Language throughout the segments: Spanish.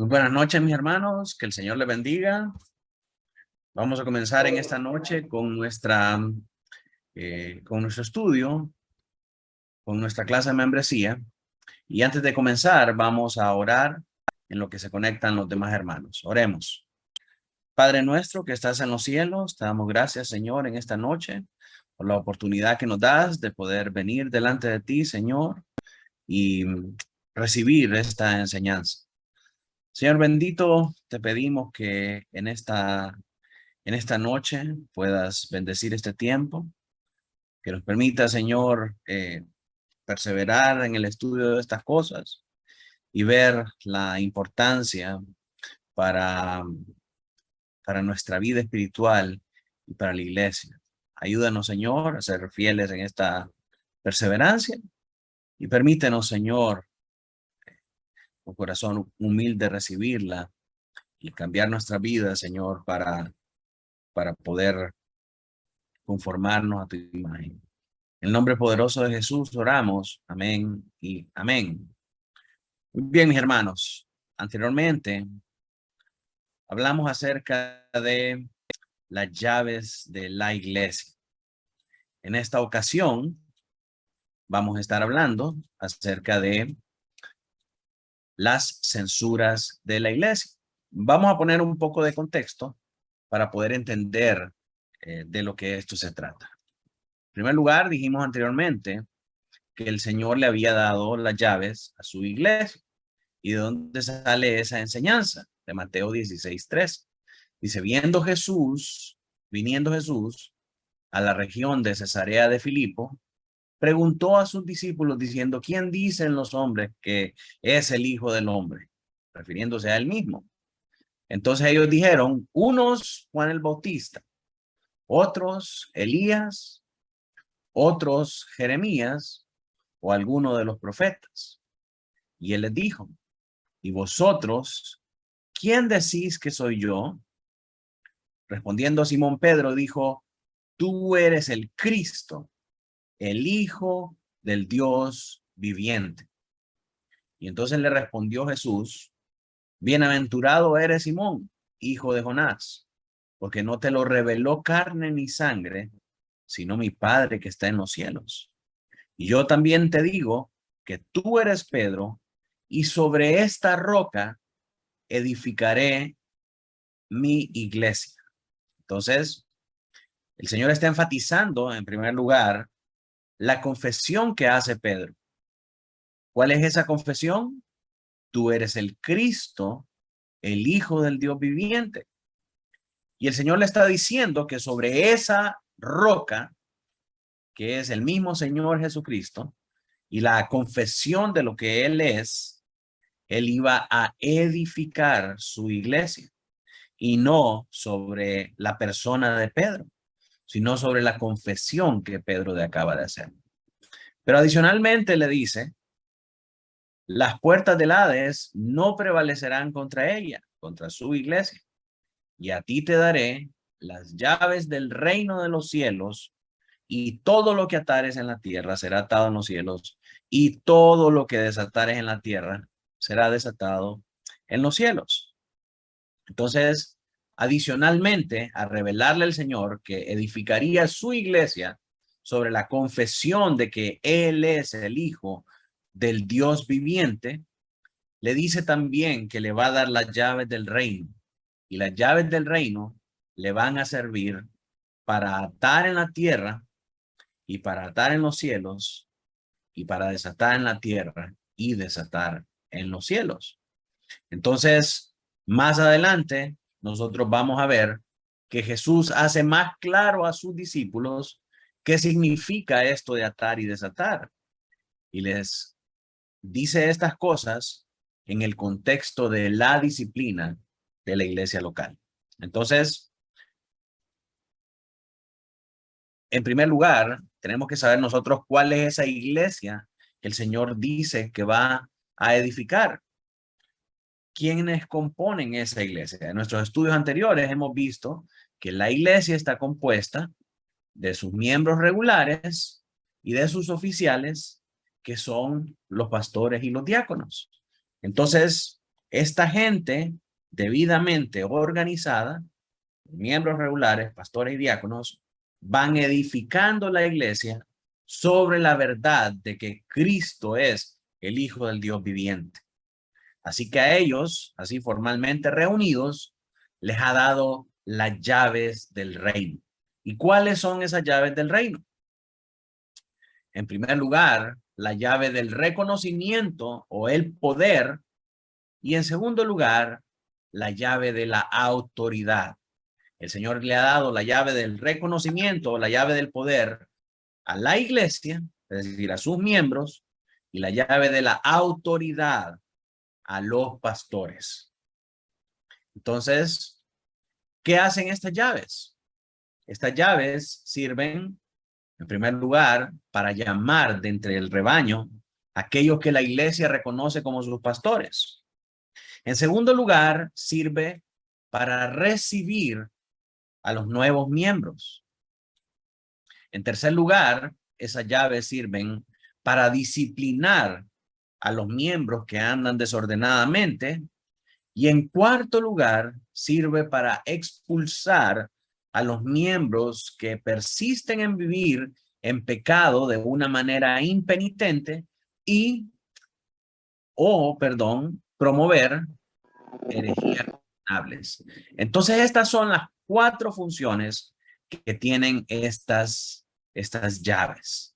Muy buenas noches, mis hermanos. Que el Señor les bendiga. Vamos a comenzar en esta noche con con nuestro estudio, con nuestra clase de membresía. Y antes de comenzar, vamos a orar en lo que se conectan los demás hermanos. Oremos. Padre nuestro que estás en los cielos, te damos gracias, Señor, en esta noche por la oportunidad que nos das de poder venir delante de ti, Señor, y recibir esta enseñanza. Señor bendito, te pedimos que en esta noche puedas bendecir este tiempo, que nos permita, Señor, perseverar en el estudio de estas cosas y ver la importancia para, para nuestra vida espiritual y para la iglesia. Ayúdanos, Señor, a ser fieles en esta perseverancia y permítenos, Señor, con corazón humilde recibirla y cambiar nuestra vida, Señor, para poder conformarnos a tu imagen. En el nombre poderoso de Jesús oramos. Amén y amén. Muy bien, mis hermanos. Anteriormente hablamos acerca de las llaves de la iglesia. En esta ocasión vamos a estar hablando acerca de las censuras de la iglesia. Vamos a poner un poco de contexto para poder entender de lo que esto se trata. En primer lugar, dijimos anteriormente que el Señor le había dado las llaves a su iglesia. ¿Y de dónde sale esa enseñanza? De Mateo 16:3. Dice, viniendo Jesús a la región de Cesarea de Filipo, preguntó a sus discípulos diciendo, ¿quién dicen los hombres que es el Hijo del Hombre? Refiriéndose a él mismo. Entonces ellos dijeron, unos Juan el Bautista, otros Elías, otros Jeremías o alguno de los profetas. Y él les dijo, ¿y vosotros quién decís que soy yo? Respondiendo Simón Pedro dijo, tú eres el Cristo, el Hijo del Dios viviente. Y entonces le respondió Jesús, bienaventurado eres Simón, hijo de Jonás, porque no te lo reveló carne ni sangre, sino mi Padre que está en los cielos. Y yo también te digo que tú eres Pedro, y sobre esta roca edificaré mi iglesia. Entonces, el Señor está enfatizando, en primer lugar, la confesión que hace Pedro. ¿Cuál es esa confesión? Tú eres el Cristo, el Hijo del Dios viviente. Y el Señor le está diciendo que sobre esa roca, que es el mismo Señor Jesucristo, y la confesión de lo que Él es, Él iba a edificar su iglesia. Y no sobre la persona de Pedro, sino sobre la confesión que Pedro acaba de hacer. Pero adicionalmente le dice, las puertas del Hades no prevalecerán contra ella, contra su iglesia. Y a ti te daré las llaves del reino de los cielos, y todo lo que atares en la tierra será atado en los cielos, y todo lo que desatares en la tierra será desatado en los cielos. Entonces, adicionalmente, a revelarle al Señor que edificaría su iglesia sobre la confesión de que Él es el Hijo del Dios viviente, le dice también que le va a dar las llaves del reino. Y las llaves del reino le van a servir para atar en la tierra y para atar en los cielos y para desatar en la tierra y desatar en los cielos. Entonces, más adelante, nosotros vamos a ver que Jesús hace más claro a sus discípulos qué significa esto de atar y desatar. Y les dice estas cosas en el contexto de la disciplina de la iglesia local. Entonces, en primer lugar, tenemos que saber nosotros cuál es esa iglesia que el Señor dice que va a edificar. ¿Quiénes componen esa iglesia? En nuestros estudios anteriores hemos visto que la iglesia está compuesta de sus miembros regulares y de sus oficiales, que son los pastores y los diáconos. Entonces, esta gente debidamente organizada, miembros regulares, pastores y diáconos, van edificando la iglesia sobre la verdad de que Cristo es el Hijo del Dios viviente. Así que a ellos, así formalmente reunidos, les ha dado las llaves del reino. ¿Y cuáles son esas llaves del reino? En primer lugar, la llave del reconocimiento o el poder. Y en segundo lugar, la llave de la autoridad. El Señor le ha dado la llave del reconocimiento, la llave del poder a la iglesia, es decir, a sus miembros, y la llave de la autoridad a los pastores. Entonces, ¿qué hacen estas llaves? Estas llaves sirven, en primer lugar, para llamar de entre el rebaño a aquellos que la iglesia reconoce como sus pastores. En segundo lugar, sirve para recibir a los nuevos miembros. En tercer lugar, esas llaves sirven para disciplinar a los miembros que andan desordenadamente. Y en cuarto lugar, sirve para expulsar a los miembros que persisten en vivir en pecado de una manera impenitente y, promover herejías condenables. Entonces, estas son las cuatro funciones que tienen estas llaves.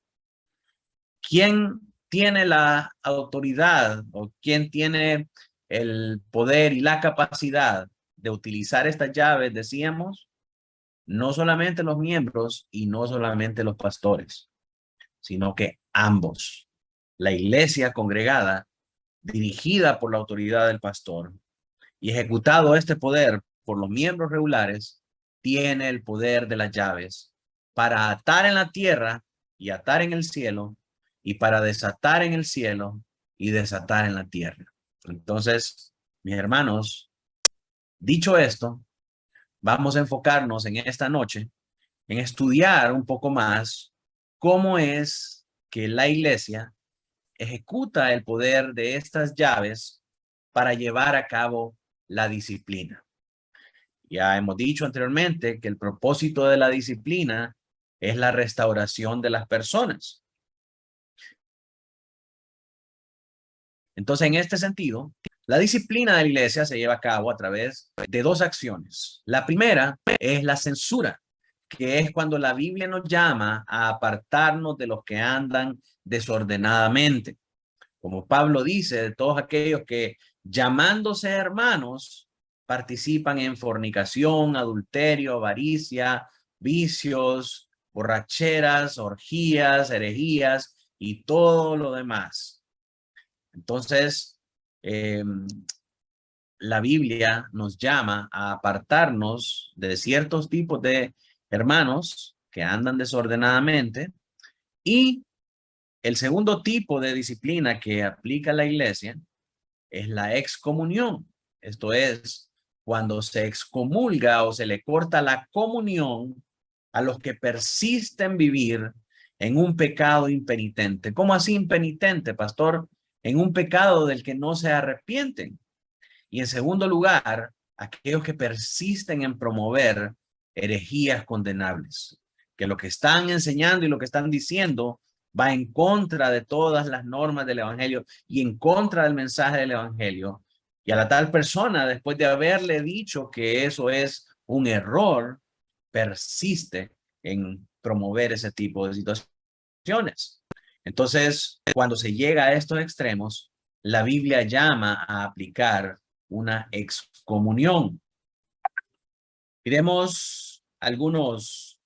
¿Quién tiene la autoridad o quién tiene el poder y la capacidad de utilizar estas llaves? Decíamos, no solamente los miembros y no solamente los pastores, sino que ambos. La iglesia congregada, dirigida por la autoridad del pastor y ejecutado este poder por los miembros regulares, tiene el poder de las llaves para atar en la tierra y atar en el cielo, y para desatar en el cielo y desatar en la tierra. Entonces, mis hermanos, dicho esto, vamos a enfocarnos en esta noche en estudiar un poco más cómo es que la iglesia ejecuta el poder de estas llaves para llevar a cabo la disciplina. Ya hemos dicho anteriormente que el propósito de la disciplina es la restauración de las personas. Entonces, en este sentido, la disciplina de la iglesia se lleva a cabo a través de dos acciones. La primera es la censura, que es cuando la Biblia nos llama a apartarnos de los que andan desordenadamente. Como Pablo dice, de todos aquellos que llamándose hermanos participan en fornicación, adulterio, avaricia, vicios, borracheras, orgías, herejías y todo lo demás. Entonces, la Biblia nos llama a apartarnos de ciertos tipos de hermanos que andan desordenadamente, y el segundo tipo de disciplina que aplica la iglesia es la excomunión. Esto es cuando se excomulga o se le corta la comunión a los que persisten vivir en un pecado impenitente. ¿Cómo así impenitente, pastor? En un pecado del que no se arrepienten. Y en segundo lugar, aquellos que persisten en promover herejías condenables, que lo que están enseñando y lo que están diciendo va en contra de todas las normas del evangelio y en contra del mensaje del evangelio. Y a la tal persona, después de haberle dicho que eso es un error, persiste en promover ese tipo de situaciones. Entonces, cuando se llega a estos extremos, la Biblia llama a aplicar una excomunión. Miremos algunos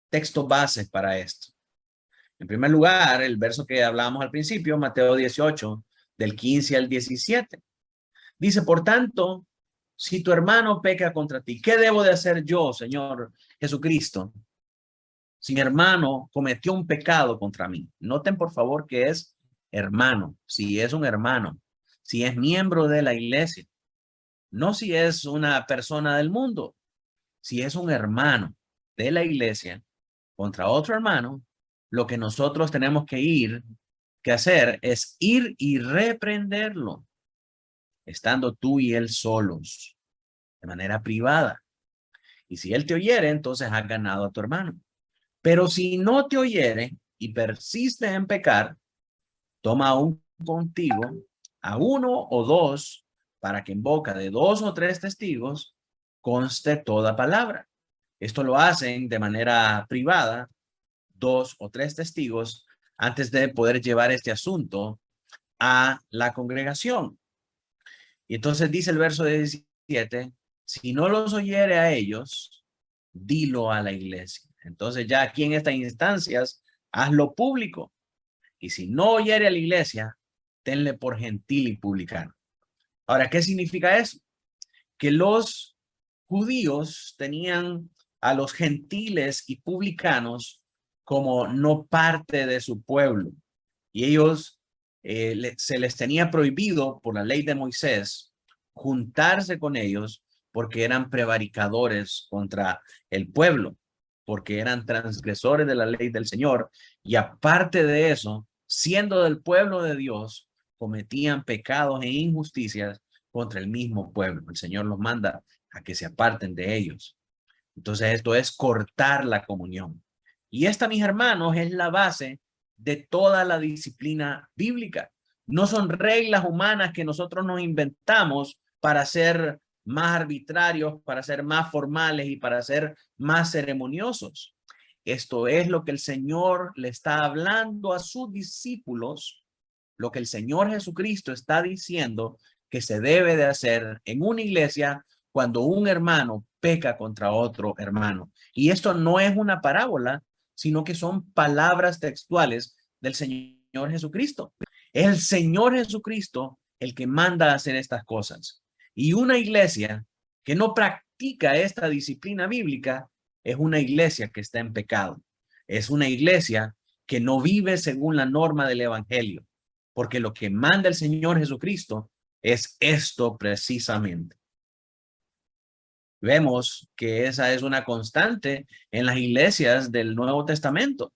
textos bases para esto. En primer lugar, el verso que hablamos al principio, Mateo 18, del 15 al 17. Dice, por tanto, si tu hermano peca contra ti, ¿qué debo de hacer yo, Señor Jesucristo? Si mi hermano cometió un pecado contra mí. Noten, por favor, que es hermano, si es un hermano, si es miembro de la iglesia, no si es una persona del mundo, si es un hermano de la iglesia contra otro hermano, lo que nosotros tenemos que hacer es ir y reprenderlo. estando tú y él solos, de manera privada. Y si él te oyere, entonces has ganado a tu hermano. Pero si no te oyere y persiste en pecar, toma aún contigo a uno o dos, para que en boca de dos o tres testigos conste toda palabra. Esto lo hacen de manera privada, dos o tres testigos, antes de poder llevar este asunto a la congregación. Y entonces dice el verso 17, si no los oyere a ellos, dilo a la iglesia. Entonces ya aquí en estas instancias, hazlo público. Y si no oyere a la iglesia, tenle por gentil y publicano. Ahora, ¿qué significa eso? Que los judíos tenían a los gentiles y publicanos como no parte de su pueblo. Y ellos se les tenía prohibido por la ley de Moisés juntarse con ellos porque eran prevaricadores contra el pueblo, porque eran transgresores de la ley del Señor. Y aparte de eso, siendo del pueblo de Dios, cometían pecados e injusticias contra el mismo pueblo. El Señor los manda a que se aparten de ellos. Entonces esto es cortar la comunión. Y esta, mis hermanos, es la base de toda la disciplina bíblica. No son reglas humanas que nosotros nos inventamos para ser más arbitrarios, para ser más formales y para ser más ceremoniosos. Esto es lo que el Señor le está hablando a sus discípulos, lo que el Señor Jesucristo está diciendo que se debe de hacer en una iglesia cuando un hermano peca contra otro hermano. Y esto no es una parábola, sino que son palabras textuales del Señor Jesucristo. Es el Señor Jesucristo el que manda a hacer estas cosas. Y una iglesia que no practica esta disciplina bíblica es una iglesia que está en pecado. Es una iglesia que no vive según la norma del evangelio, porque lo que manda el Señor Jesucristo es esto precisamente. Vemos que esa es una constante en las iglesias del Nuevo Testamento.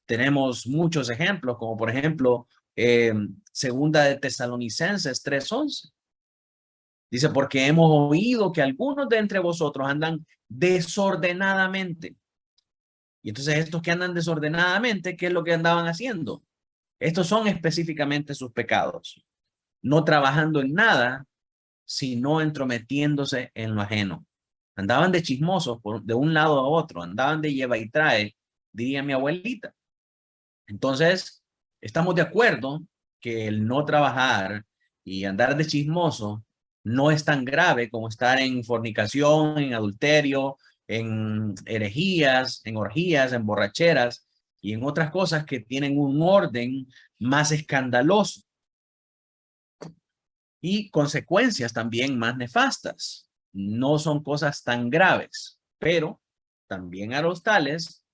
Tenemos muchos ejemplos, como por ejemplo, segunda de Tesalonicenses 3:11. Dice, porque hemos oído que algunos de entre vosotros andan desordenadamente. Y entonces estos que andan desordenadamente, ¿qué es lo que andaban haciendo? Estos son específicamente sus pecados. No trabajando en nada, sino entrometiéndose en lo ajeno. Andaban de chismosos de un lado a otro, andaban de lleva y trae, diría mi abuelita. Entonces, estamos de acuerdo que el no trabajar y andar de chismoso no es tan grave como estar en fornicación, en adulterio, en herejías, en orgías, en borracheras y en otras cosas que tienen un orden más escandaloso y consecuencias también más nefastas. No son cosas tan graves, pero también a los tales,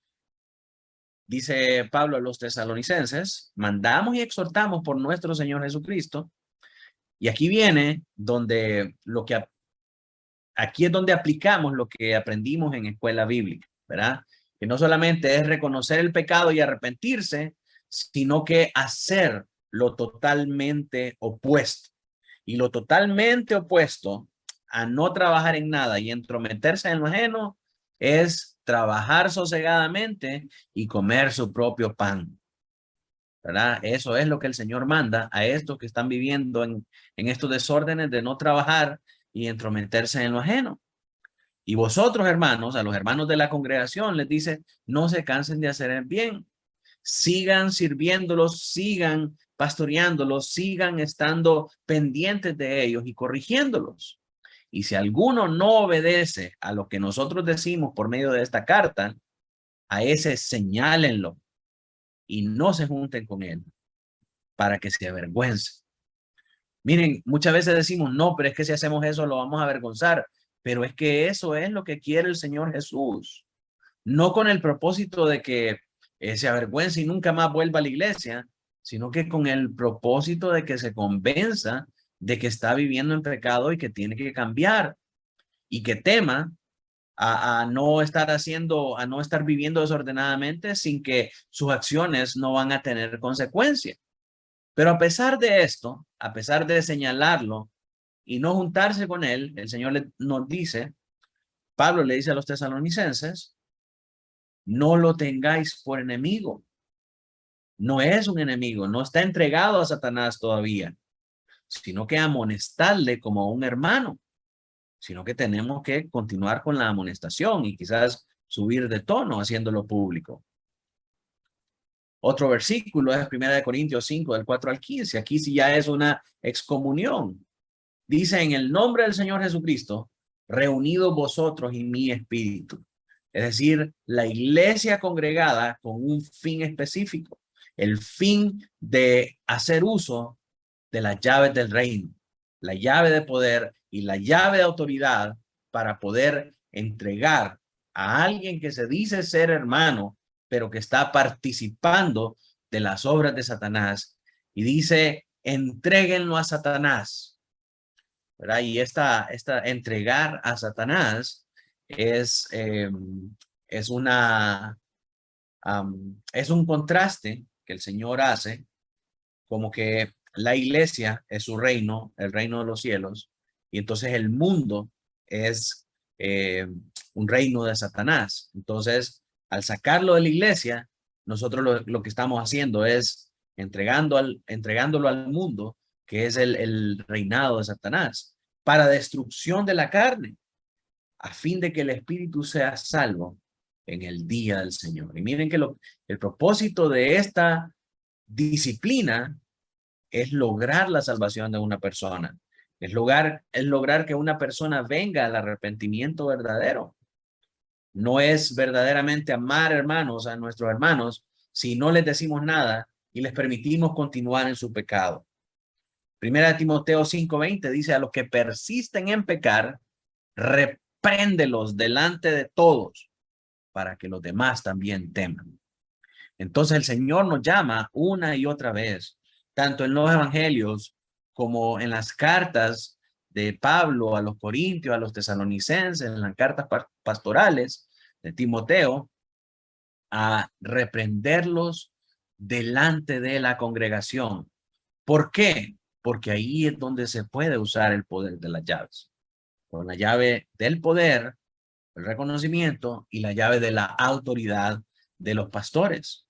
dice Pablo a los tesalonicenses, mandamos y exhortamos por nuestro Señor Jesucristo. Y aquí viene donde aquí es donde aplicamos lo que aprendimos en escuela bíblica, ¿verdad? Que no solamente es reconocer el pecado y arrepentirse, sino que hacer lo totalmente opuesto. Y lo totalmente opuesto a no trabajar en nada y entrometerse en lo ajeno es trabajar sosegadamente y comer su propio pan, ¿verdad? Eso es lo que el Señor manda a estos que están viviendo en estos desórdenes de no trabajar y entrometerse en lo ajeno. Y vosotros, hermanos, a los hermanos de la congregación les dice, no se cansen de hacer el bien, sigan sirviéndolos, sigan pastoreándolos, sigan estando pendientes de ellos y corrigiéndolos. Y si alguno no obedece a lo que nosotros decimos por medio de esta carta, a ese señálenlo y no se junten con él para que se avergüence. Miren, muchas veces decimos, no, pero es que si hacemos eso lo vamos a avergonzar, pero es que eso es lo que quiere el Señor Jesús. No con el propósito de que se avergüence y nunca más vuelva a la iglesia, sino que con el propósito de que se convenza de que está viviendo en pecado y que tiene que cambiar y que tema a no estar a no estar viviendo desordenadamente sin que sus acciones no van a tener consecuencia. Pero a pesar de esto, a pesar de señalarlo, y no juntarse con él, el Señor nos dice, Pablo le dice a los tesalonicenses, no lo tengáis por enemigo. No es un enemigo, no está entregado a Satanás todavía, sino que amonestarle como un hermano, sino que tenemos que continuar con la amonestación y quizás subir de tono haciéndolo público. Otro versículo es 1 Corintios 5, del 4 al 15. Aquí sí ya es una excomunión. Dice, en el nombre del Señor Jesucristo, reunidos vosotros y mi espíritu. Es decir, la iglesia congregada con un fin específico, el fin de hacer uso de las llaves del reino, la llave de poder y la llave de autoridad para poder entregar a alguien que se dice ser hermano, pero que está participando de las obras de Satanás. Y dice, entréguenlo a Satanás, ¿verdad? Y esta entregar a Satanás es es un contraste que el Señor hace, como que la iglesia es su reino, el reino de los cielos, y entonces el mundo es eh, un reino de Satanás. Entonces, al sacarlo de la iglesia, nosotros lo que estamos haciendo es entregándolo al mundo, que es el reinado de Satanás, para destrucción de la carne, a fin de que el espíritu sea salvo en el día del Señor. Y miren que el propósito de esta disciplina es lograr la salvación de una persona, es lograr que una persona venga al arrepentimiento verdadero. No es verdaderamente amar hermanos a nuestros hermanos si no les decimos nada y les permitimos continuar en su pecado. Primera de Timoteo 5:20 dice, a los que persisten en pecar, repréndelos delante de todos para que los demás también teman. Entonces el Señor nos llama una y otra vez, tanto en los evangelios como en las cartas de Pablo a los Corintios, a los tesalonicenses, en las cartas pastorales de Timoteo, a reprenderlos delante de la congregación. ¿Por qué? Porque ahí es donde se puede usar el poder de las llaves. Con la llave del poder, el reconocimiento y la llave de la autoridad de los pastores.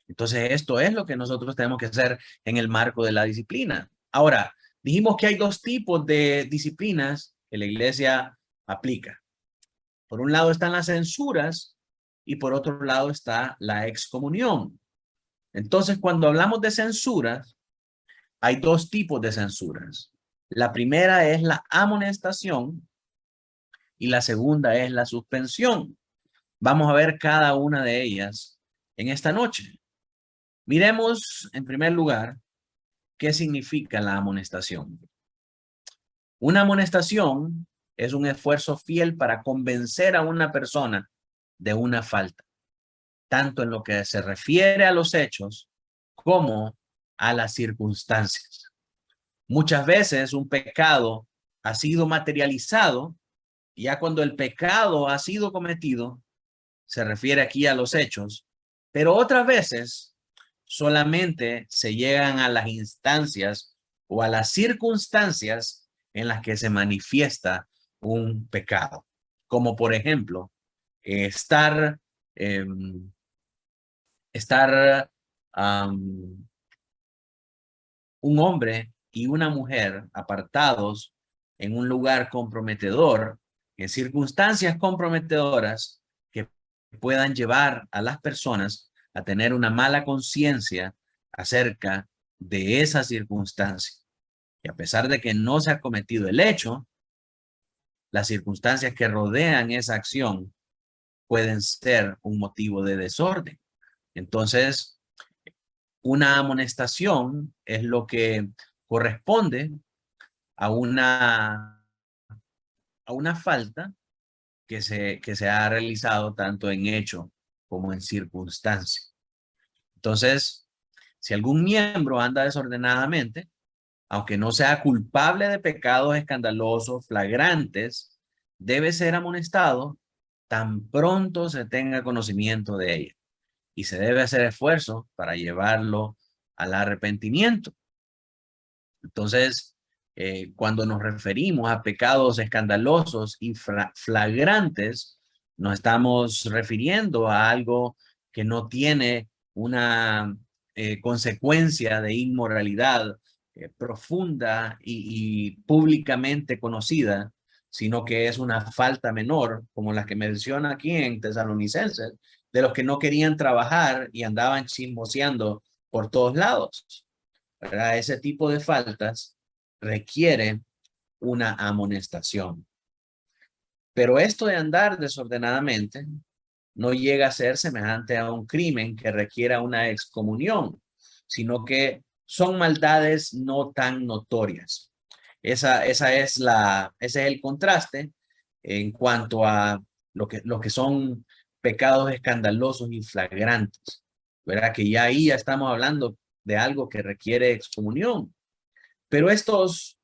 Entonces, esto es lo que nosotros tenemos que hacer en el marco de la disciplina. Ahora, dijimos que hay dos tipos de disciplinas que la iglesia aplica. Por un lado están las censuras y por otro lado está la excomunión. Entonces, cuando hablamos de censuras, hay dos tipos de censuras. La primera es la amonestación y la segunda es la suspensión. Vamos a ver cada una de ellas en esta noche. Miremos en primer lugar qué significa la amonestación. Una amonestación es un esfuerzo fiel para convencer a una persona de una falta, tanto en lo que se refiere a los hechos como a las circunstancias. Muchas veces un pecado ha sido materializado y ya cuando el pecado ha sido cometido, se refiere aquí a los hechos, pero otras veces solamente se llegan a las instancias o a las circunstancias en las que se manifiesta un pecado, como por ejemplo, estar, eh, estar un hombre y una mujer apartados en un lugar comprometedor, en circunstancias comprometedoras que puedan llevar a las personas a tener una mala conciencia acerca de esa circunstancia. Y a pesar de que no se ha cometido el hecho, las circunstancias que rodean esa acción pueden ser un motivo de desorden. Entonces, una amonestación es lo que corresponde a una falta que se ha realizado tanto en hecho como en circunstancia. Entonces, si algún miembro anda desordenadamente, aunque no sea culpable de pecados escandalosos, flagrantes, debe ser amonestado tan pronto se tenga conocimiento de ella. Y se debe hacer esfuerzo para llevarlo al arrepentimiento. Entonces, Cuando nos referimos a pecados escandalosos y flagrantes, nos estamos refiriendo a algo que no tiene una consecuencia de inmoralidad profunda y públicamente conocida, sino que es una falta menor, como la que menciona aquí en Tesalonicenses, de los que no querían trabajar y andaban chismoseando por todos lados. ¿Verdad? Ese tipo de faltas requiere una amonestación. Pero esto de andar desordenadamente no llega a ser semejante a un crimen que requiera una excomunión, sino que son maldades no tan notorias. Ese es el contraste en cuanto a lo que son pecados escandalosos y flagrantes. ¿Verdad? Que ya ahí ya estamos hablando de algo que requiere excomunión. Pero estas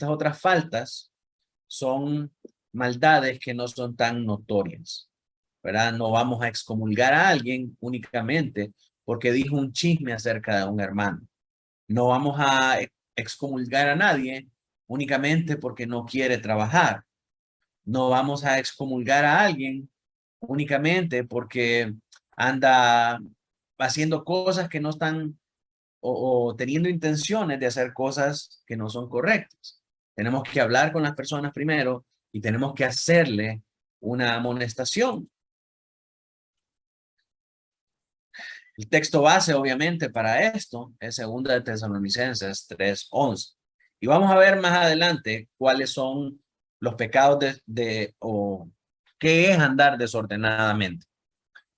otras faltas son maldades que no son tan notorias, ¿verdad? No vamos a excomulgar a alguien únicamente porque dijo un chisme acerca de un hermano. No vamos a excomulgar a nadie únicamente porque no quiere trabajar. No vamos a excomulgar a alguien únicamente porque anda haciendo cosas que no están o teniendo intenciones de hacer cosas que no son correctas. Tenemos que hablar con las personas primero y tenemos que hacerle una amonestación. El texto base, obviamente, para esto es 2 de Tesalonicenses 3:11. Y vamos a ver más adelante cuáles son los pecados o qué es andar desordenadamente,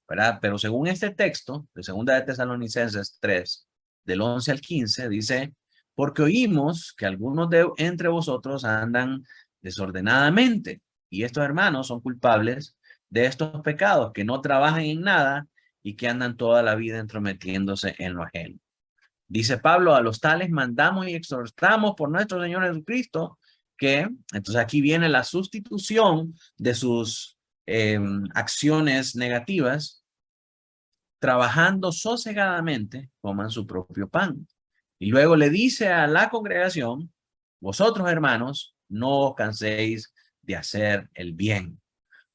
¿verdad? Pero según este texto de 2 de Tesalonicenses 3, del 11 al 15, dice, porque oímos que algunos de entre vosotros andan desordenadamente, y estos hermanos son culpables de estos pecados, que no trabajan en nada y que andan toda la vida entrometiéndose en lo ajeno. Dice Pablo, a los tales mandamos y exhortamos por nuestro Señor Jesucristo, que, entonces aquí viene la sustitución de sus acciones negativas, trabajando sosegadamente, coman su propio pan. Y luego le dice a la congregación, vosotros hermanos, no os canséis de hacer el bien,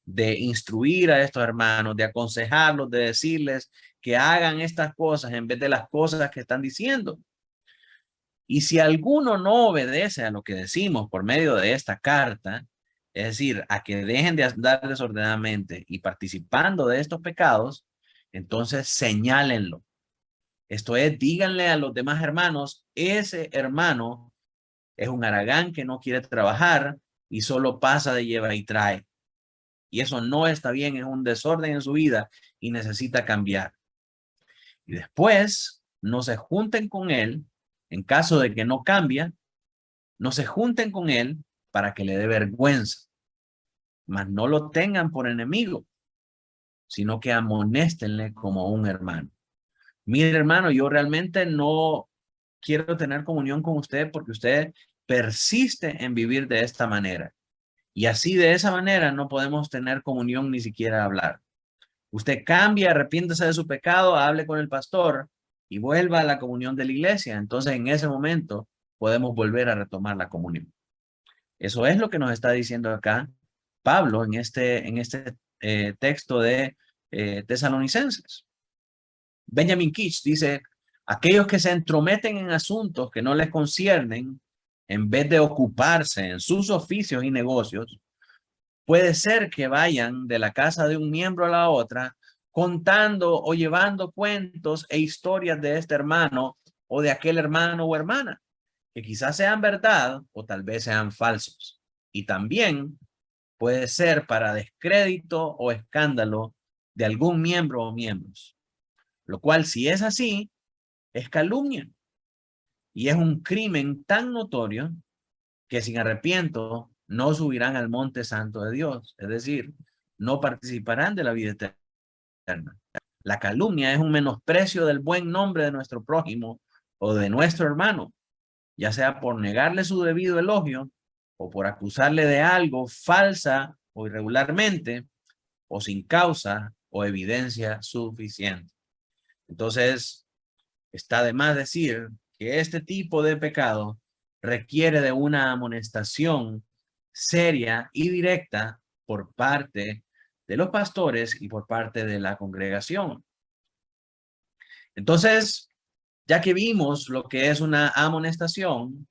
de instruir a estos hermanos, de aconsejarlos, de decirles que hagan estas cosas en vez de las cosas que están diciendo. Y si alguno no obedece a lo que decimos por medio de esta carta, es decir, a que dejen de andar desordenadamente y participando de estos pecados, entonces señálenlo. Esto es, díganle a los demás hermanos, ese hermano es un haragán que no quiere trabajar y solo pasa de lleva y trae. Y eso no está bien, es un desorden en su vida y necesita cambiar. Y después no se junten con él, en caso de que no cambie, no se junten con él para que le dé vergüenza, mas no lo tengan por enemigo, sino que amonéstenle como un hermano. Mire, hermano, yo realmente no quiero tener comunión con usted porque usted persiste en vivir de esta manera. Y así de esa manera no podemos tener comunión ni siquiera hablar. Usted cambia, arrepiéntese de su pecado, hable con el pastor y vuelva a la comunión de la iglesia. Entonces en ese momento podemos volver a retomar la comunión. Eso es lo que nos está diciendo acá Pablo en este texto de Tesalonicenses. Benjamin Keach dice, aquellos que se entrometen en asuntos que no les conciernen, en vez de ocuparse en sus oficios y negocios, puede ser que vayan de la casa de un miembro a la otra contando o llevando cuentos e historias de este hermano o de aquel hermano o hermana, que quizás sean verdad o tal vez sean falsos. Y también puede ser para descrédito o escándalo de algún miembro o miembros, lo cual si es así, es calumnia y es un crimen tan notorio que sin arrepiento no subirán al monte santo de Dios, es decir, no participarán de la vida eterna. La calumnia es un menosprecio del buen nombre de nuestro prójimo o de nuestro hermano, ya sea por negarle su debido elogio o por acusarle de algo falsa o irregularmente o sin causa o evidencia suficiente. Entonces, está de más decir que este tipo de pecado requiere de una amonestación seria y directa por parte de los pastores y por parte de la congregación. Entonces, ya que vimos lo que es una amonestación,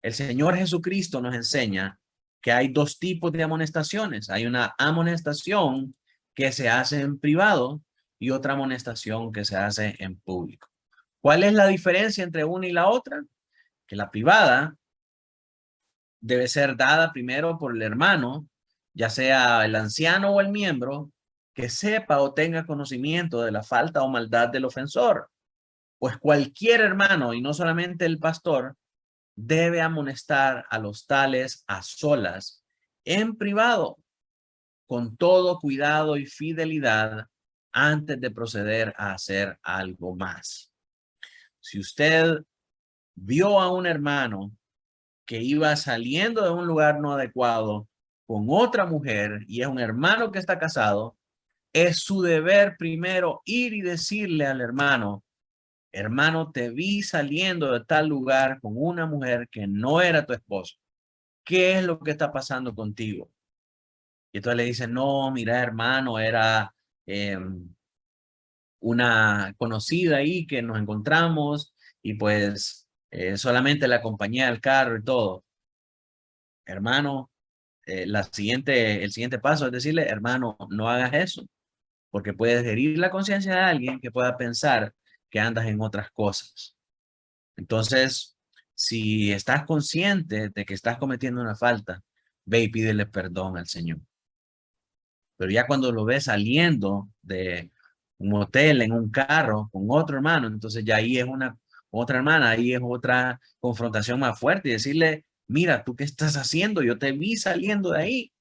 el Señor Jesucristo nos enseña que hay dos tipos de amonestaciones. Hay una amonestación que se hace en privado y otra amonestación que se hace en público. ¿Cuál es la diferencia entre una y la otra? Que la privada debe ser dada primero por el hermano, ya sea el anciano o el miembro, que sepa o tenga conocimiento de la falta o maldad del ofensor. Pues cualquier hermano, y no solamente el pastor, debe amonestar a los tales a solas, en privado, con todo cuidado y fidelidad, antes de proceder a hacer algo más. Si usted vio a un hermano que iba saliendo de un lugar no adecuado con otra mujer y es un hermano que está casado, es su deber primero ir y decirle al hermano: hermano, te vi saliendo de tal lugar con una mujer que no era tu esposo. ¿Qué es lo que está pasando contigo? Y entonces le dicen: no, mira, hermano, era una conocida ahí que nos encontramos y pues solamente la acompañé al carro y todo. Hermano, el siguiente paso es decirle: hermano, no hagas eso, porque puedes herir la conciencia de alguien que pueda pensar que andas en otras cosas. Entonces, si estás consciente de que estás cometiendo una falta, ve y pídele perdón al Señor. Pero ya cuando lo ves saliendo de un hotel en un carro con otro hermano, entonces ya ahí es otra hermana, ahí es otra confrontación más fuerte y decirle: mira, ¿tú qué estás haciendo? Yo te vi saliendo de ahí.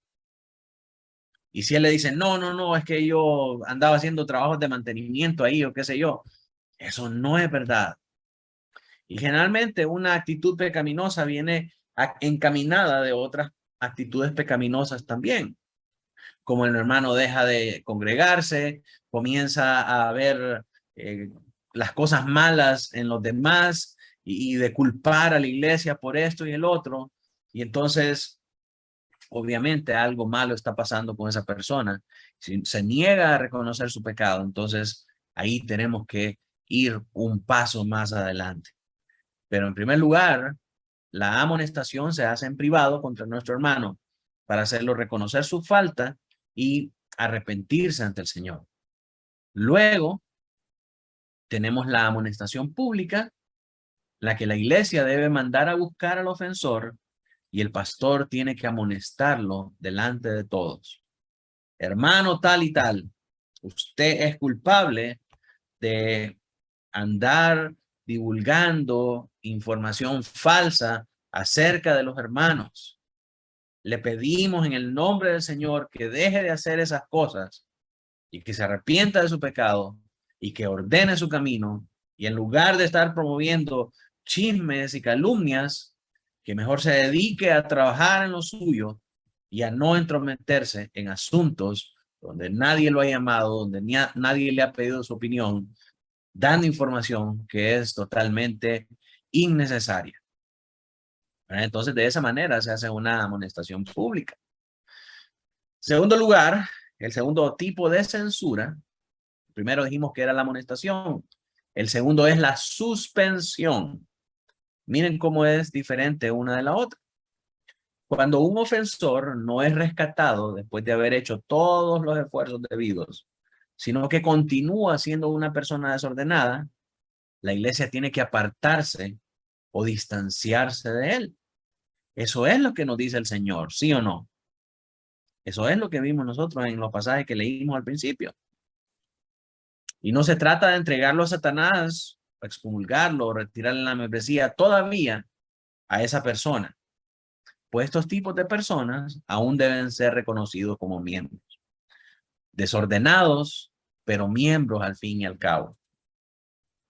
Y si él le dice: no, no, no, es que yo andaba haciendo trabajos de mantenimiento ahí o qué sé yo, eso no es verdad. Y generalmente una actitud pecaminosa viene encaminada de otras actitudes pecaminosas también. Como el hermano deja de congregarse, comienza a ver eh, las cosas malas en los demás y de culpar a la iglesia por esto y el otro. Y entonces, obviamente, algo malo está pasando con esa persona. Si se niega a reconocer su pecado, entonces ahí tenemos que ir un paso más adelante. Pero en primer lugar, la amonestación se hace en privado contra nuestro hermano para hacerlo reconocer su falta y arrepentirse ante el Señor. Luego, tenemos la amonestación pública, la que la iglesia debe mandar a buscar al ofensor y el pastor tiene que amonestarlo delante de todos. Hermano tal y tal, usted es culpable de andar divulgando información falsa acerca de los hermanos. Le pedimos en el nombre del Señor que deje de hacer esas cosas y que se arrepienta de su pecado y que ordene su camino, y en lugar de estar promoviendo chismes y calumnias, que mejor se dedique a trabajar en lo suyo y a no entrometerse en asuntos donde nadie lo ha llamado, donde nadie le ha pedido su opinión, dando información que es totalmente innecesaria. Entonces, de esa manera se hace una amonestación pública. Segundo lugar, el segundo tipo de censura. Primero dijimos que era la amonestación. El segundo es la suspensión. Miren cómo es diferente una de la otra. Cuando un ofensor no es rescatado después de haber hecho todos los esfuerzos debidos, sino que continúa siendo una persona desordenada, la iglesia tiene que apartarse o distanciarse de él. Eso es lo que nos dice el Señor, ¿sí o no? Eso es lo que vimos nosotros en los pasajes que leímos al principio. Y no se trata de entregarlo a Satanás, excomulgarlo o retirarle la membresía todavía a esa persona. Pues estos tipos de personas aún deben ser reconocidos como miembros. Desordenados, pero miembros al fin y al cabo.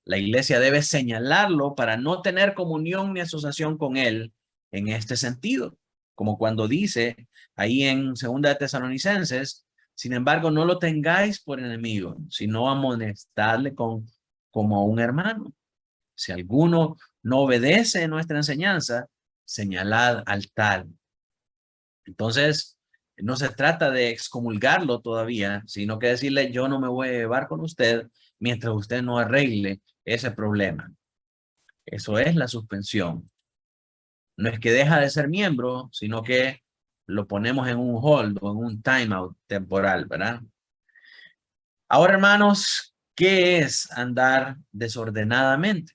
La iglesia debe señalarlo para no tener comunión ni asociación con él en este sentido. Como cuando dice ahí en 2 Tesalonicenses: sin embargo, no lo tengáis por enemigo, sino amonestadle como un hermano. Si alguno no obedece nuestra enseñanza, señalad al tal. Entonces, no se trata de excomulgarlo todavía, sino que decirle, yo no me voy a llevar con usted mientras usted no arregle ese problema. Eso es la suspensión. No es que deja de ser miembro, sino que lo ponemos en un hold o en un timeout temporal, ¿verdad? Ahora, hermanos, ¿qué es andar desordenadamente?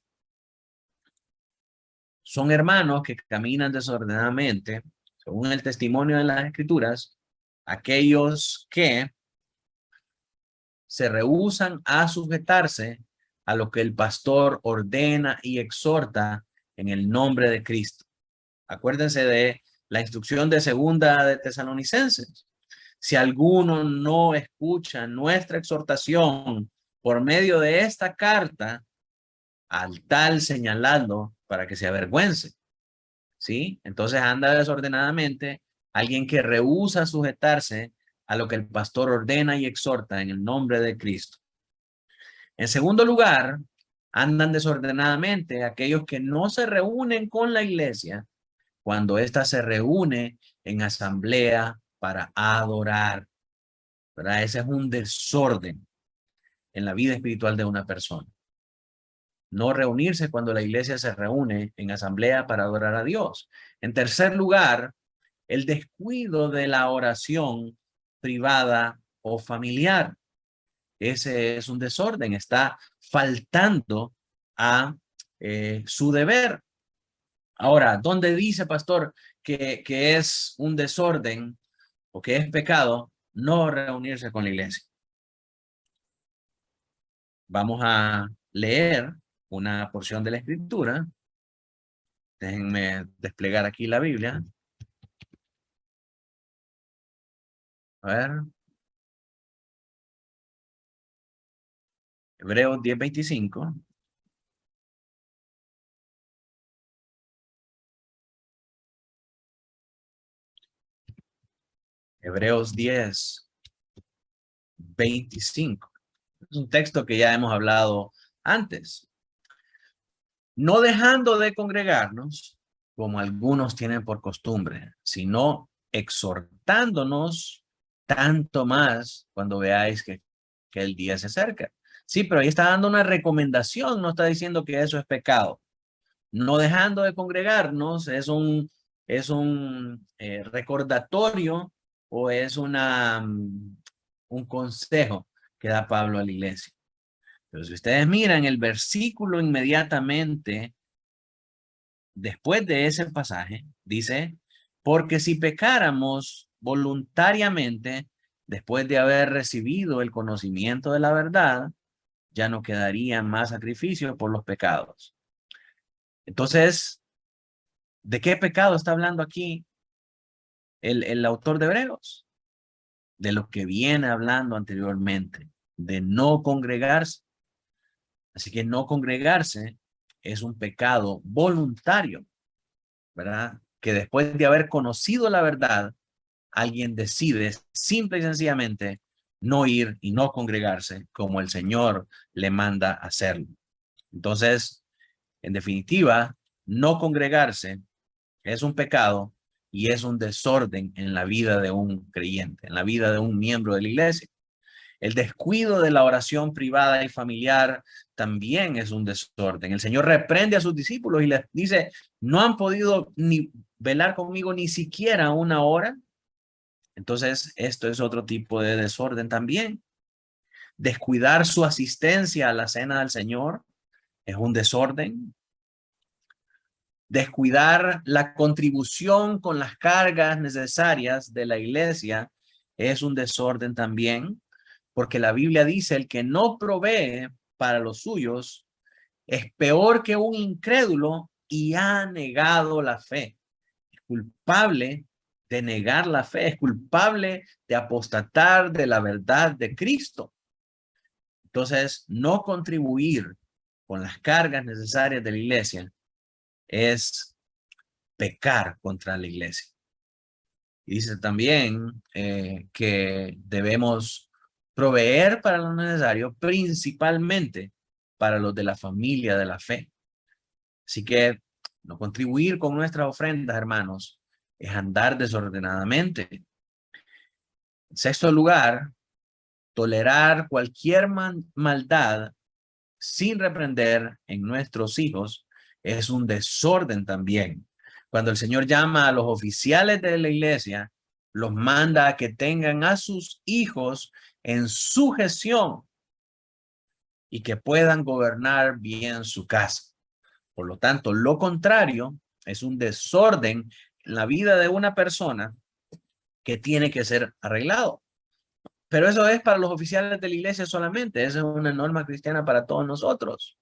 Son hermanos que caminan desordenadamente, según el testimonio de las Escrituras, aquellos que se rehúsan a sujetarse a lo que el pastor ordena y exhorta en el nombre de Cristo. Acuérdense de la instrucción de segunda de Tesalonicenses. Si alguno no escucha nuestra exhortación por medio de esta carta, al tal señalando para que se avergüence. ¿Sí? Entonces anda desordenadamente alguien que rehúsa sujetarse a lo que el pastor ordena y exhorta en el nombre de Cristo. En segundo lugar, andan desordenadamente aquellos que no se reúnen con la iglesia cuando ésta se reúne en asamblea para adorar, ¿verdad? Ese es un desorden en la vida espiritual de una persona. No reunirse cuando la iglesia se reúne en asamblea para adorar a Dios. En tercer lugar, el descuido de la oración privada o familiar. Ese es un desorden, está faltando a su deber. Ahora, ¿dónde dice, pastor, que es un desorden o que es pecado no reunirse con la iglesia? Vamos a leer una porción de la escritura. Déjenme desplegar aquí la Biblia. A ver. Hebreos 10:25. Hebreos 10:25. Es un texto que ya hemos hablado antes. No dejando de congregarnos, como algunos tienen por costumbre, sino exhortándonos tanto más cuando veáis que el día se acerca. Sí, pero ahí está dando una recomendación, no está diciendo que eso es pecado. No dejando de congregarnos es un recordatorio o es un consejo que da Pablo a la iglesia. Pero si ustedes miran el versículo inmediatamente después de ese pasaje, dice, porque si pecáramos voluntariamente después de haber recibido el conocimiento de la verdad, ya no quedaría más sacrificio por los pecados. Entonces, ¿de qué pecado está hablando aquí el autor de Hebreos? De lo que viene hablando anteriormente, de no congregarse. Así que no congregarse es un pecado voluntario, ¿verdad? Que después de haber conocido la verdad, alguien decide simple y sencillamente no ir y no congregarse como el Señor le manda hacerlo. Entonces, en definitiva, no congregarse es un pecado y es un desorden en la vida de un creyente, en la vida de un miembro de la iglesia. El descuido de la oración privada y familiar también es un desorden. El Señor reprende a sus discípulos y les dice, no han podido ni velar conmigo ni siquiera una hora. Entonces, esto es otro tipo de desorden también. Descuidar su asistencia a la cena del Señor es un desorden. Descuidar la contribución con las cargas necesarias de la iglesia es un desorden también, porque la Biblia dice, el que no provee para los suyos es peor que un incrédulo y ha negado la fe. Es culpable de negar la fe, es culpable de apostatar de la verdad de Cristo. Entonces, no contribuir con las cargas necesarias de la iglesia es pecar contra la iglesia. Y dice también que debemos proveer para lo necesario, principalmente para los de la familia de la fe. Así que No contribuir con nuestras ofrendas, hermanos, es andar desordenadamente. En sexto lugar, tolerar cualquier maldad sin reprender en nuestros hijos es un desorden también. Cuando el Señor llama a los oficiales de la iglesia, los manda a que tengan a sus hijos en sujeción y que puedan gobernar bien su casa. Por lo tanto, lo contrario es un desorden en la vida de una persona que tiene que ser arreglado. Pero eso es para los oficiales de la iglesia solamente. Esa es una norma cristiana para todos nosotros.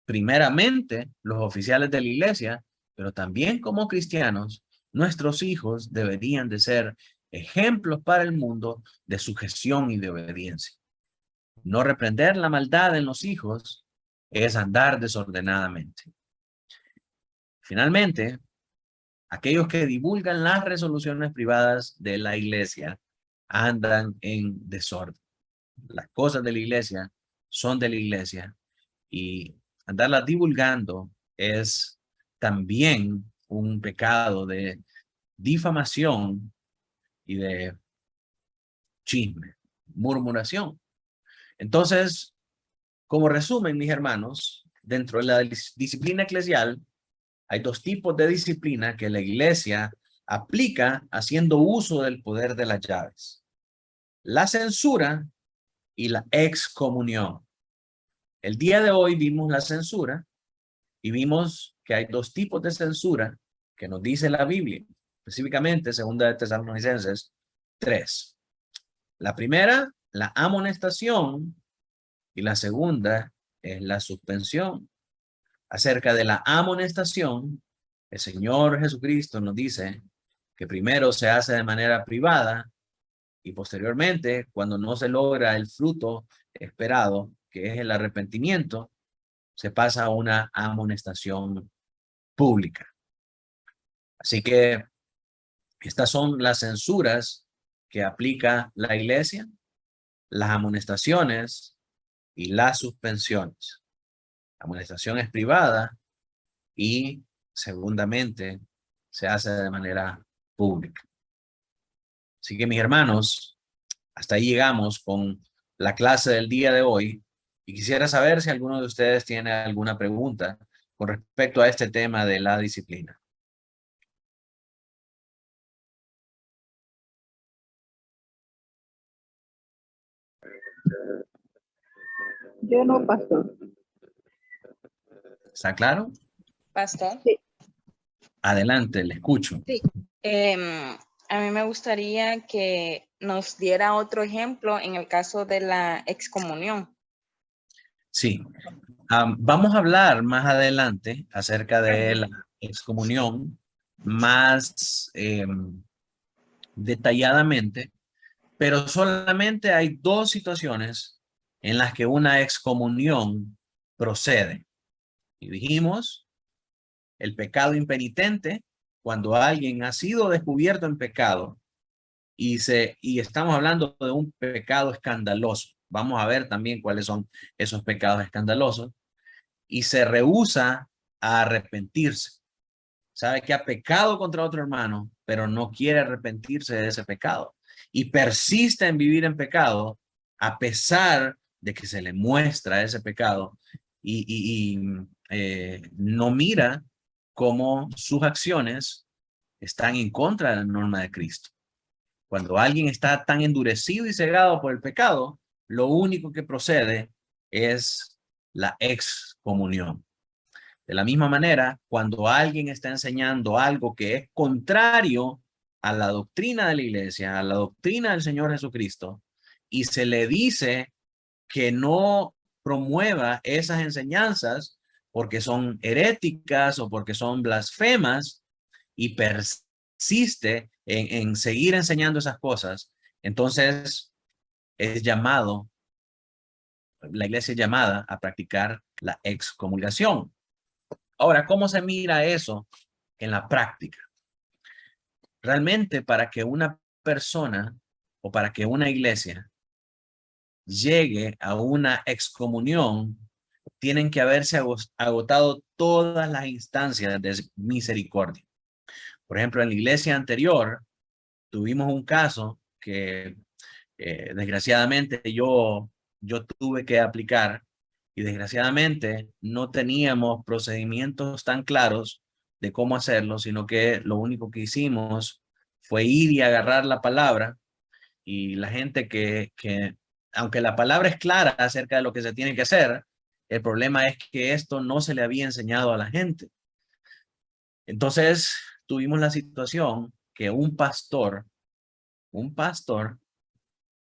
Primeramente, los oficiales de la iglesia, pero también como cristianos, nuestros hijos deberían de ser ejemplos para el mundo de sujeción y de obediencia. No reprender la maldad en los hijos es andar desordenadamente. Finalmente, aquellos que divulgan las resoluciones privadas de la iglesia andan en desorden. Las cosas de la iglesia son de la iglesia y andarlas divulgando es también un pecado de difamación y de chisme, murmuración. Entonces, como resumen, mis hermanos, dentro de la disciplina eclesial, hay dos tipos de disciplina que la iglesia aplica haciendo uso del poder de las llaves: la censura y la excomunión. El día de hoy vimos la censura y vimos que hay dos tipos de censura que nos dice la Biblia, específicamente 2 de Tesalonicenses 3. La primera, la amonestación, y la segunda es la suspensión. Acerca de la amonestación, el Señor Jesucristo nos dice que primero se hace de manera privada y posteriormente, cuando no se logra el fruto esperado, que es el arrepentimiento, se pasa a una amonestación pública. Así que estas son las censuras que aplica la iglesia, las amonestaciones y las suspensiones. La amonestación es privada y, segundamente, se hace de manera pública. Así que, mis hermanos, hasta ahí llegamos con la clase del día de hoy y quisiera saber si alguno de ustedes tiene alguna pregunta con respecto a este tema de la disciplina. Yo no, pastor. ¿Está claro? Pastor. Sí. Adelante, le escucho. Sí. A mí me gustaría que nos diera otro ejemplo en el caso de la excomunión. Sí. Vamos a hablar más adelante acerca de la excomunión más detalladamente, pero solamente hay dos situaciones en las que una excomunión procede. Y dijimos, el pecado impenitente, cuando alguien ha sido descubierto en pecado y estamos hablando de un pecado escandaloso. Vamos a ver también cuáles son esos pecados escandalosos. Y se rehúsa a arrepentirse. Sabe que ha pecado contra otro hermano, pero no quiere arrepentirse de ese pecado. Y persiste en vivir en pecado a pesar de que se le muestra ese pecado y no mira cómo sus acciones están en contra de la norma de Cristo. Cuando alguien está tan endurecido y cegado por el pecado, lo único que procede es la excomunión. De la misma manera, cuando alguien está enseñando algo que es contrario a la doctrina de la iglesia, a la doctrina del Señor Jesucristo, y se le dice que no promueva esas enseñanzas porque son heréticas o porque son blasfemas y persiste en seguir enseñando esas cosas, entonces es llamado, la iglesia es llamada a practicar la excomulgación. Ahora, ¿cómo se mira eso en la práctica? Realmente, para que una persona o para que una iglesia llegue a una excomunión, tienen que haberse agotado todas las instancias de misericordia. Por ejemplo, en la iglesia anterior tuvimos un caso que desgraciadamente yo tuve que aplicar y desgraciadamente no teníamos procedimientos tan claros de cómo hacerlo, sino que lo único que hicimos fue ir y agarrar la palabra y la gente que aunque la palabra es clara acerca de lo que se tiene que hacer, el problema es que esto no se le había enseñado a la gente. Entonces tuvimos la situación que un pastor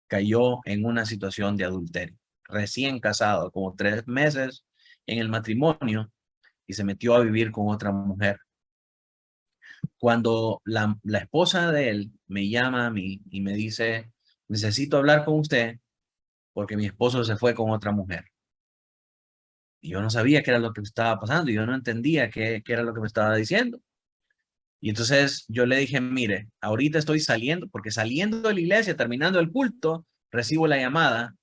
cayó en una situación de adulterio, recién casado, como 3 meses en el matrimonio, y se metió a vivir con otra mujer. Cuando la esposa de él me llama a mí y me dice, necesito hablar con usted porque mi esposo se fue con otra mujer. Y yo no sabía qué era lo que estaba pasando, y yo no entendía qué era lo que me estaba diciendo. Y entonces yo le dije, mire, ahorita estoy saliendo, porque saliendo de la iglesia, terminando el culto, recibo la llamada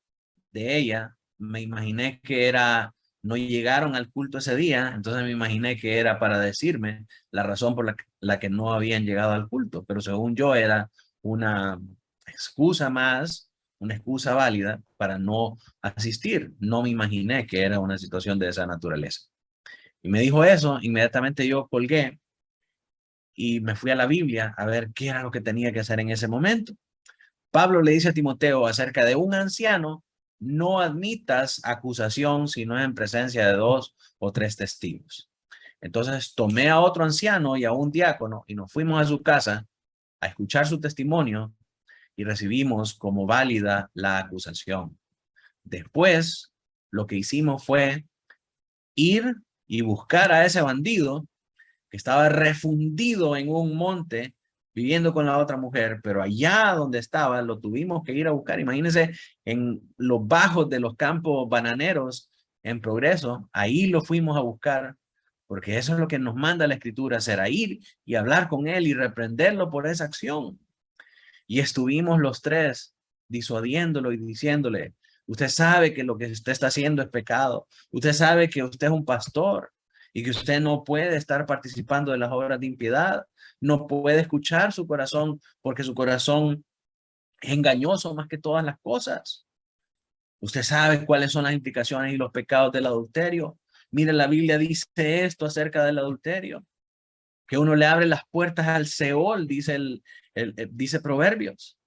de ella. Me imaginé que era, no llegaron al culto ese día, entonces me imaginé que era para decirme la razón por la que no habían llegado al culto, pero según yo era una excusa más, una excusa válida para no asistir. No me imaginé que era una situación de esa naturaleza. Y me dijo eso, inmediatamente yo colgué y me fui a la Biblia a ver qué era lo que tenía que hacer en ese momento. Pablo le dice a Timoteo acerca de un anciano, no admitas acusación si no es en presencia de 2 o 3 testigos. Entonces tomé a otro anciano y a un diácono y nos fuimos a su casa a escuchar su testimonio y recibimos como válida la acusación. Después, lo que hicimos fue ir y buscar a ese bandido que estaba refundido en un monte viviendo con la otra mujer, pero allá donde estaba lo tuvimos que ir a buscar. Imagínense en los bajos de los campos bananeros en Progreso, ahí lo fuimos a buscar, porque eso es lo que nos manda la escritura hacer, a ir y hablar con él y reprenderlo por esa acción. Y estuvimos los tres disuadiéndolo y diciéndole, usted sabe que lo que usted está haciendo es pecado, usted sabe que usted es un pastor y que usted no puede estar participando de las obras de impiedad, no puede escuchar su corazón porque su corazón es engañoso más que todas las cosas. Usted sabe cuáles son las implicaciones y los pecados del adulterio. Mire, la Biblia dice esto acerca del adulterio, que uno le abre las puertas al Seol, dice dice Proverbios.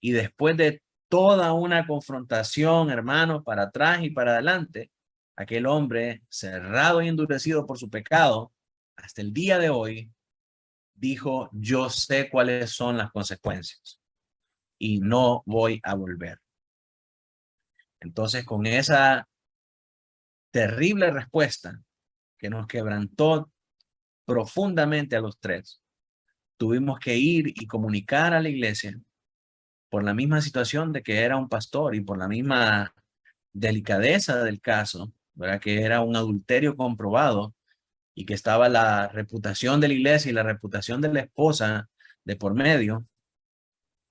Y después de toda una confrontación, hermanos, para atrás y para adelante, aquel hombre cerrado y endurecido por su pecado, hasta el día de hoy, dijo, yo sé cuáles son las consecuencias y no voy a volver. Entonces, con esa terrible respuesta que nos quebrantó profundamente a los tres, tuvimos que ir y comunicar a la iglesia por la misma situación de que era un pastor y por la misma delicadeza del caso, ¿verdad? Que era un adulterio comprobado y que estaba la reputación de la iglesia y la reputación de la esposa de por medio.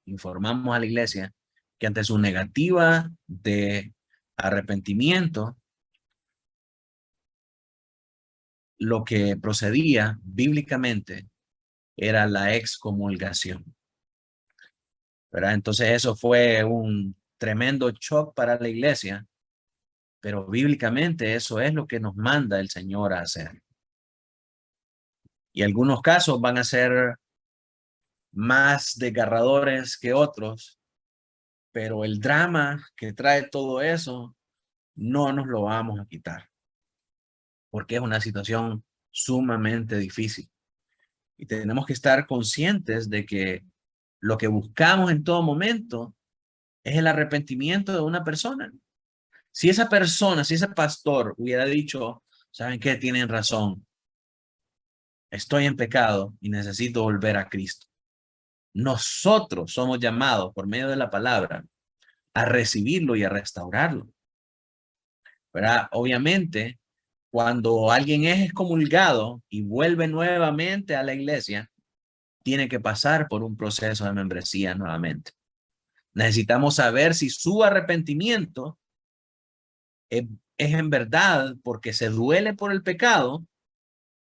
Informamos a la iglesia que ante su negativa de arrepentimiento, lo que procedía bíblicamente era la excomulgación, ¿verdad? Entonces eso fue un tremendo shock para la iglesia, pero bíblicamente eso es lo que nos manda el Señor a hacer. Y algunos casos van a ser más desgarradores que otros, pero el drama que trae todo eso no nos lo vamos a quitar, porque es una situación sumamente difícil. Y tenemos que estar conscientes de que lo que buscamos en todo momento es el arrepentimiento de una persona. Si esa persona, si ese pastor hubiera dicho, ¿saben qué? Tienen razón. Estoy en pecado y necesito volver a Cristo. Nosotros somos llamados por medio de la palabra a recibirlo y a restaurarlo, ¿verdad? Obviamente, cuando alguien es excomulgado y vuelve nuevamente a la iglesia, tiene que pasar por un proceso de membresía nuevamente. Necesitamos saber si su arrepentimiento es es en verdad porque se duele por el pecado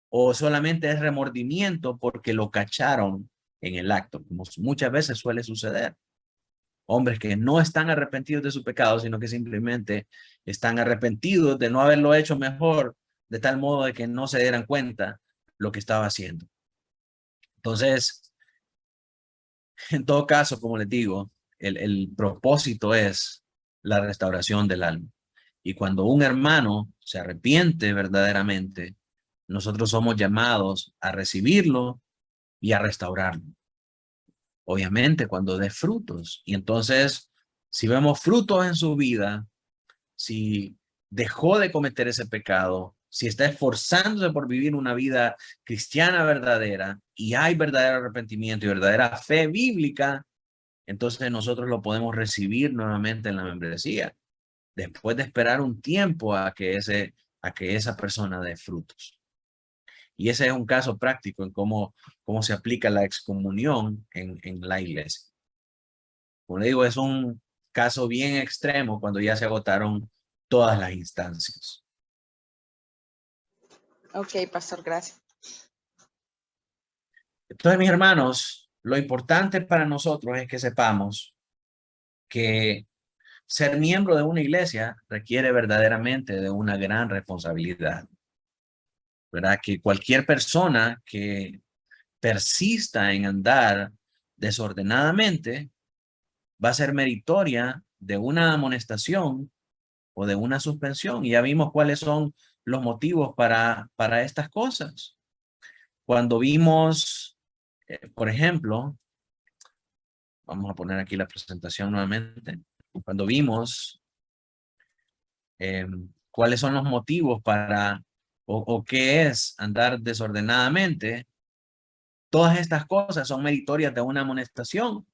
o solamente es remordimiento porque lo cacharon en el acto, como muchas veces suele suceder. Hombres que no están arrepentidos de su pecado, sino que simplemente están arrepentidos de no haberlo hecho mejor, de tal modo de que no se dieran cuenta lo que estaba haciendo. Entonces, en todo caso, como les digo, el propósito es la restauración del alma. Y cuando un hermano se arrepiente verdaderamente, nosotros somos llamados a recibirlo y a restaurarlo. Obviamente, cuando dé frutos. Y entonces, si vemos frutos en su vida, si dejó de cometer ese pecado, si está esforzándose por vivir una vida cristiana verdadera y hay verdadero arrepentimiento y verdadera fe bíblica, entonces nosotros lo podemos recibir nuevamente en la membresía, después de esperar un tiempo a que esa persona dé frutos. Y ese es un caso práctico en cómo se aplica la excomunión en la iglesia. Como le digo, es un caso bien extremo cuando ya se agotaron todas las instancias. Ok, pastor, gracias. Entonces, mis hermanos, lo importante para nosotros es que sepamos que ser miembro de una iglesia requiere verdaderamente de una gran responsabilidad, ¿verdad? Que cualquier persona que persista en andar desordenadamente va a ser meritoria de una amonestación o de una suspensión. Y ya vimos cuáles son los motivos para estas cosas. Cuando vimos, por ejemplo, vamos a poner aquí la presentación nuevamente. Cuando vimos cuáles son los motivos para o qué es andar desordenadamente, todas estas cosas son meritorias de una amonestación.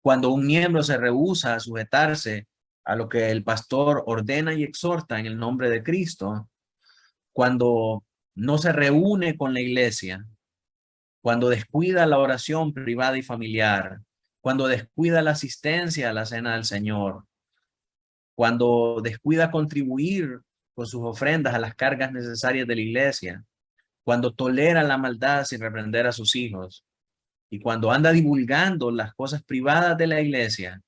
Cuando un miembro se rehúsa a sujetarse a lo que el pastor ordena y exhorta en el nombre de Cristo, cuando no se reúne con la iglesia, cuando descuida la oración privada y familiar, cuando descuida la asistencia a la cena del Señor, cuando descuida contribuir con sus ofrendas a las cargas necesarias de la iglesia, cuando tolera la maldad sin reprender a sus hijos y cuando anda divulgando las cosas privadas de la iglesia,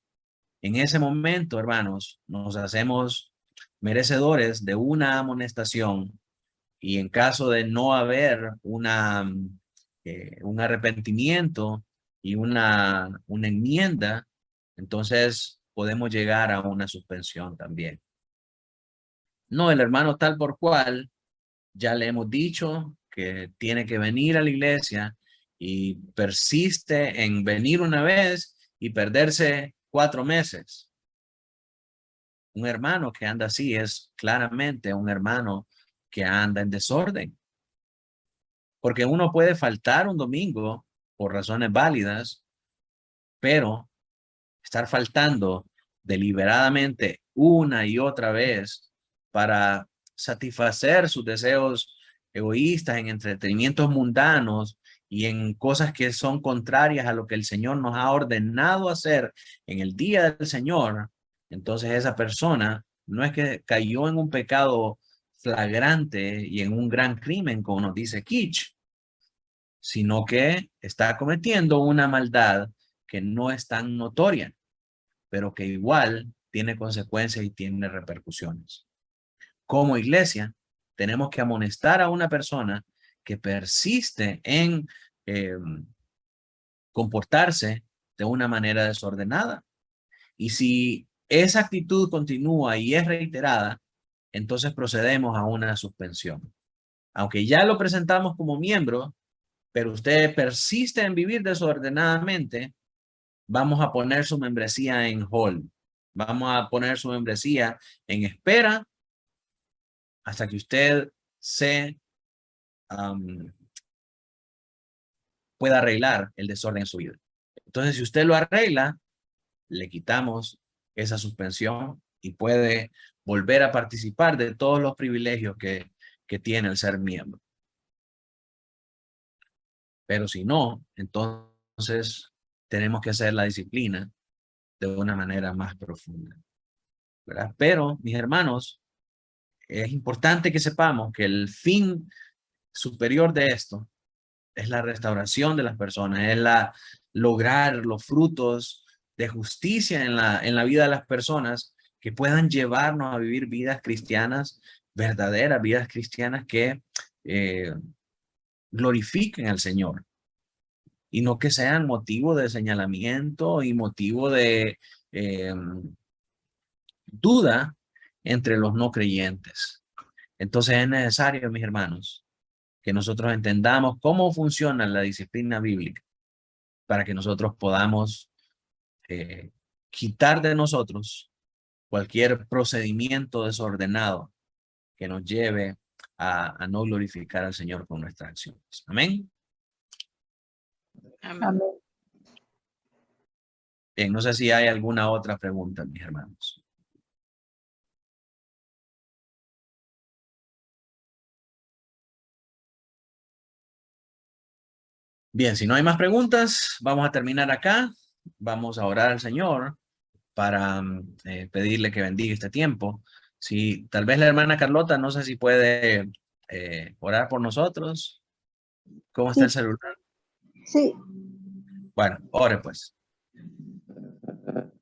en ese momento, hermanos, nos hacemos merecedores de una amonestación y en caso de no haber un arrepentimiento y una enmienda, entonces podemos llegar a una suspensión también. No, el hermano tal por cual, ya le hemos dicho que tiene que venir a la iglesia y persiste en venir una vez y perderse 4 meses. Un hermano que anda así es claramente un hermano que anda en desorden. Porque uno puede faltar un domingo por razones válidas, pero estar faltando deliberadamente una y otra vez para satisfacer sus deseos egoístas en entretenimientos mundanos y en cosas que son contrarias a lo que el Señor nos ha ordenado hacer en el día del Señor, entonces esa persona no es que cayó en un pecado flagrante y en un gran crimen, como nos dice Kitch, sino que está cometiendo una maldad que no es tan notoria, pero que igual tiene consecuencias y tiene repercusiones. Como iglesia, tenemos que amonestar a una persona que persiste en comportarse de una manera desordenada. Y si esa actitud continúa y es reiterada, entonces procedemos a una suspensión. Aunque ya lo presentamos como miembro, pero usted persiste en vivir desordenadamente, vamos a poner su membresía en hold. Vamos a poner su membresía en espera hasta que usted se pueda arreglar el desorden en su vida. Entonces, si usted lo arregla, le quitamos esa suspensión y puede volver a participar de todos los privilegios que tiene el ser miembro. Pero si no, entonces tenemos que hacer la disciplina de una manera más profunda, ¿verdad? Pero, mis hermanos, es importante que sepamos que el fin superior de esto es la restauración de las personas, es lograr los frutos de justicia en la vida de las personas que puedan llevarnos a vivir vidas cristianas verdaderas, vidas cristianas que glorifiquen al Señor y no que sean motivo de señalamiento y motivo de duda entre los no creyentes. Entonces es necesario, mis hermanos, que nosotros entendamos cómo funciona la disciplina bíblica para que nosotros podamos quitar de nosotros cualquier procedimiento desordenado que nos lleve a no glorificar al Señor con nuestras acciones. Amén. Amén. Amén. Bien, no sé si hay alguna otra pregunta, mis hermanos. Bien, si no hay más preguntas, vamos a terminar acá. Vamos a orar al Señor para pedirle que bendiga este tiempo. Si tal vez la hermana Carlota, no sé si puede orar por nosotros. ¿Cómo está el Sí, celular? sí. Bueno, ore pues.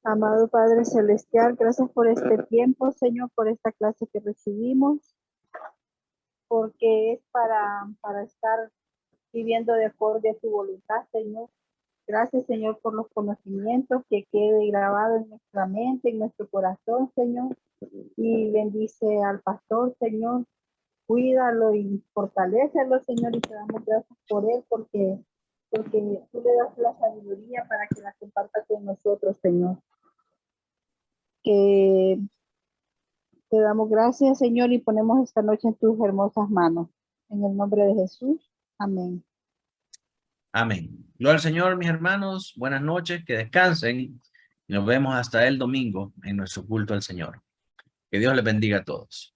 Amado Padre Celestial, gracias por este tiempo, Señor, por esta clase que recibimos, porque es para estar viviendo de acuerdo a tu voluntad, Señor. Gracias, Señor, por los conocimientos que quede grabado en nuestra mente, en nuestro corazón, Señor. Y bendice al pastor, Señor. Cuídalo y fortalécelo, Señor, y te damos gracias por él, porque tú le das la sabiduría para que la comparta con nosotros, Señor. Que te damos gracias, Señor, y ponemos esta noche en tus hermosas manos. En el nombre de Jesús. Amén. Amén. Gloria al Señor, mis hermanos. Buenas noches, que descansen. Y nos vemos hasta el domingo en nuestro culto al Señor. Que Dios les bendiga a todos.